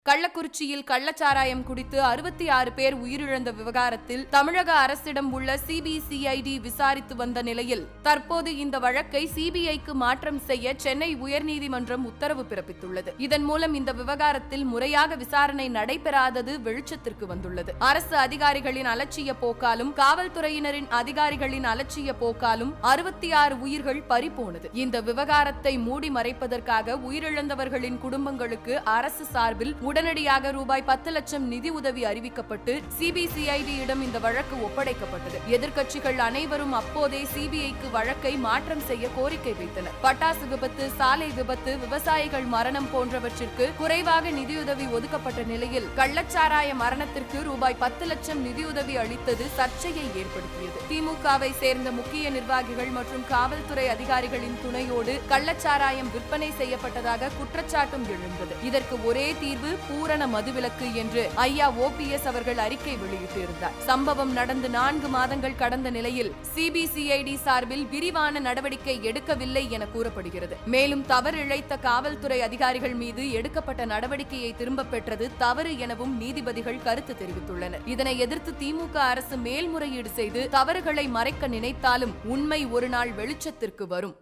கள்ளக்குறிச்சியில் கள்ளச்சாராயம் குடித்து 66 பேர் உயிரிழந்த விவகாரத்தில் தமிழக அரசிடம் உள்ள சிபிசிஐடி விசாரித்து வந்த நிலையில் தற்போது இந்த வழக்கை சிபிஐக்கு மாற்றம் செய்ய சென்னை உயர்நீதிமன்றம் உத்தரவு பிறப்பித்துள்ளது. இதன் மூலம் இந்த விவகாரத்தில் முறையாக விசாரணை நடைபெறாதது வெளிச்சத்திற்கு வந்துள்ளது. அரசு அதிகாரிகளின் அலட்சிய போக்காலும் காவல்துறையினரின் அதிகாரிகளின் அலட்சிய போக்காலும் 66 உயிர்கள் பறிபோனது. இந்த விவகாரத்தை மூடி மறைப்பதற்காக உயிரிழந்தவர்களின் குடும்பங்களுக்கு அரசு சார்பில் உடனடியாக ரூபாய் 10 லட்சம் நிதி உதவி அறிவிக்கப்பட்டு சிபிசிஐடியிடம் இந்த வழக்கு ஒப்படைக்கப்பட்டது. எதிர்க்கட்சிகள் அனைவரும் அப்போதே சிபிஐக்கு வழக்கை மாற்றம் செய்ய கோரிக்கை வைத்தனர். பட்டாசு விபத்து, சாலை விபத்து, விவசாயிகள் மரணம் போன்றவற்றிற்கு குறைவாக நிதியுதவி ஒதுக்கப்பட்ட நிலையில் கள்ளச்சாராய மரணத்திற்கு ரூபாய் 10 லட்சம் நிதியுதவி அளித்தது சர்ச்சையை ஏற்படுத்தியது. திமுகவை சேர்ந்த முக்கிய நிர்வாகிகள் மற்றும் காவல்துறை அதிகாரிகளின் துணையோடு கள்ளச்சாராயம் விற்பனை செய்யப்பட்டதாக குற்றச்சாட்டும் எழுந்தது. இதற்கு ஒரே தீர்வு பூரண மதுவிலக்கு என்று ஐயா ஓபிஎஸ் அவர்கள் அறிக்கை வெளியிட்டிருந்தார். சம்பவம் நடந்து 4 மாதங்கள் கடந்த நிலையில் சிபிசிஐடி சார்பில் விரிவான நடவடிக்கை எடுக்கவில்லை என கூறப்படுகிறது. மேலும் தவறு இழைத்த காவல்துறை அதிகாரிகள் மீது எடுக்கப்பட்ட நடவடிக்கையை திரும்ப பெற்றது தவறு எனவும் நீதிபதிகள் கருத்து தெரிவித்துள்ளனர். இதனை எதிர்த்து திமுக அரசு மேல்முறையீடு செய்து தவறுகளை மறைக்க நினைத்தாலும் உண்மை ஒரு நாள் வெளிச்சத்திற்கு வரும்.